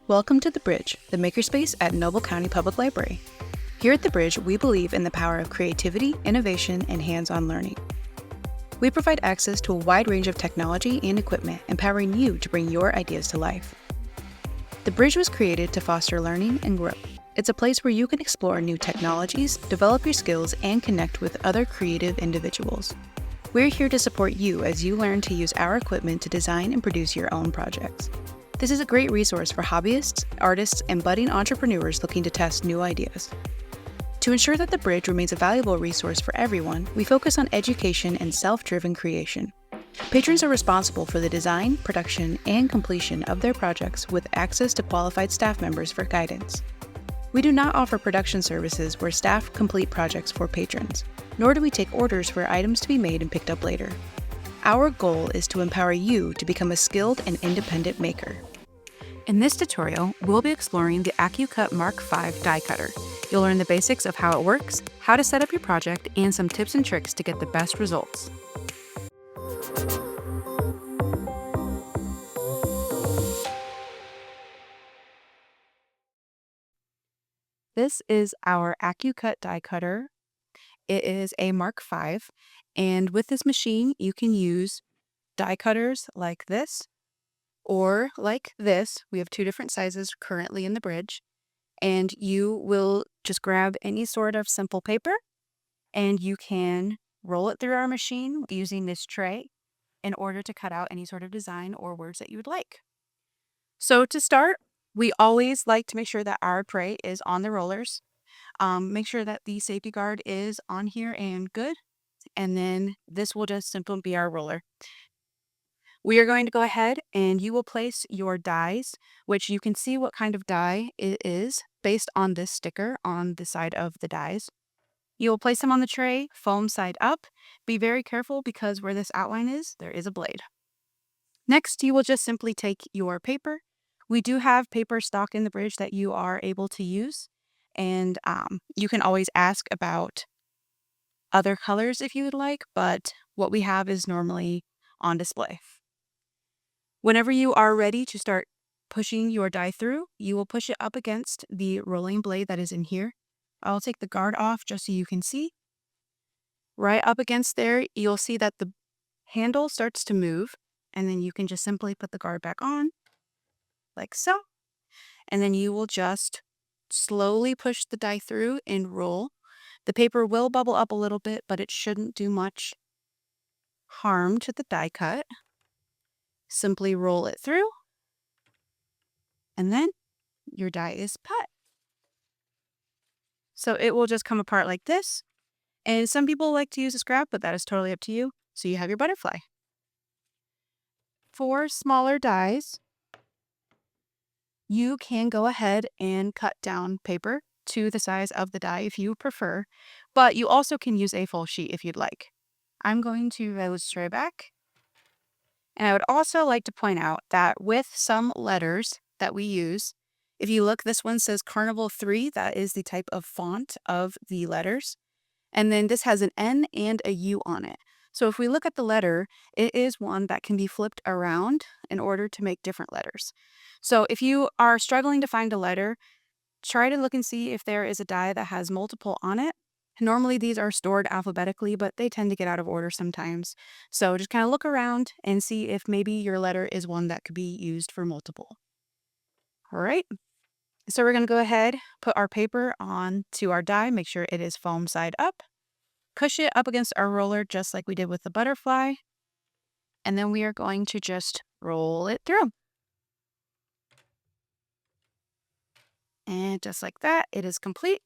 Welcome to The Bridge, the makerspace at Noble County Public Library. Here at The Bridge, we believe in the power of creativity, innovation, and hands-on learning. We provide access to a wide range of technology and equipment, empowering you to bring your ideas to life. The Bridge was created to foster learning and growth. It's a place where you can explore new technologies, develop your skills, and connect with other creative individuals. We're here to support you as you learn to use our equipment to design and produce your own projects. This is a great resource for hobbyists, artists, and budding entrepreneurs looking to test new ideas. To ensure that the Bridge remains a valuable resource for everyone, we focus on education and self-driven creation. Patrons are responsible for the design, production, and completion of their projects with access to qualified staff members for guidance. We do not offer production services where staff complete projects for patrons, nor do we take orders for items to be made and picked up later. Our goal is to empower you to become a skilled and independent maker. In this tutorial, we'll be exploring the Accucut Mark V die cutter. You'll learn the basics of how it works, how to set up your project, and some tips and tricks to get the best results. This is our Accucut die cutter. It is a Mark V, and with this machine, you can use die cutters like this or like this. We have two different sizes currently in the Bridge, and you will just grab any sort of simple paper and you can roll it through our machine using this tray in order to cut out any sort of design or words that you would like. So to start, we always like to make sure that our tray is on the rollers. Make sure that the safety guard is on here and good, and then this will just simply be our roller. We are going to go ahead and you will place your dies, which you can see what kind of die it is based on this sticker on the side of the dies. You will place them on the tray, foam side up. Be very careful because where this outline is, there is a blade. Next, you will just simply take your paper. We do have paper stock in the Bridge that you are able to use, and you can always ask about other colors if you would like, but what we have is normally on display. Whenever you are ready to start pushing your die through, you will push it up against the rolling blade that is in here. I'll take the guard off just so you can see. Right up against there, you'll see that the handle starts to move, and then you can just simply put the guard back on, like so. And then you will just slowly push the die through and roll. The paper will bubble up a little bit, but it shouldn't do much harm to the die cut. Simply roll it through, and then your die is cut. So it will just come apart like this. And some people like to use a scrap, but that is totally up to you. So you have your butterfly. For smaller dies, you can go ahead and cut down paper to the size of the die if you prefer, but you also can use a full sheet if you'd like. I'm going to roll this tray back. And I would also like to point out that with some letters that we use, if you look, this one says Carnival 3. That is the type of font of the letters. And then this has an N and a U on it. So if we look at the letter, it is one that can be flipped around in order to make different letters. So if you are struggling to find a letter, try to look and see if there is a die that has multiple on it. Normally these are stored alphabetically, but they tend to get out of order sometimes. So just kind of look around and see if maybe your letter is one that could be used for multiple. All right. So we're going to go ahead, put our paper on to our die, make sure it is foam side up. Push it up against our roller just like we did with the butterfly. And then we are going to just roll it through. And just like that, it is complete.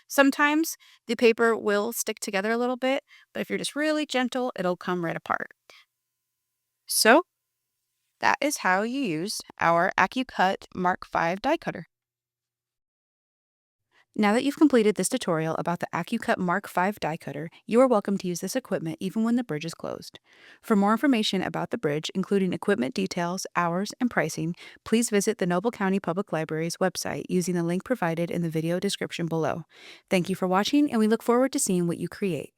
Sometimes the paper will stick together a little bit, but if you're just really gentle, it'll come right apart. So that is how you use our Accucut Mark V die cutter. Now that you've completed this tutorial about the Accucut Mark V die cutter, you are welcome to use this equipment even when the Bridge is closed. For more information about the Bridge, including equipment details, hours, and pricing, please visit the Noble County Public Library's website using the link provided in the video description below. Thank you for watching, and we look forward to seeing what you create.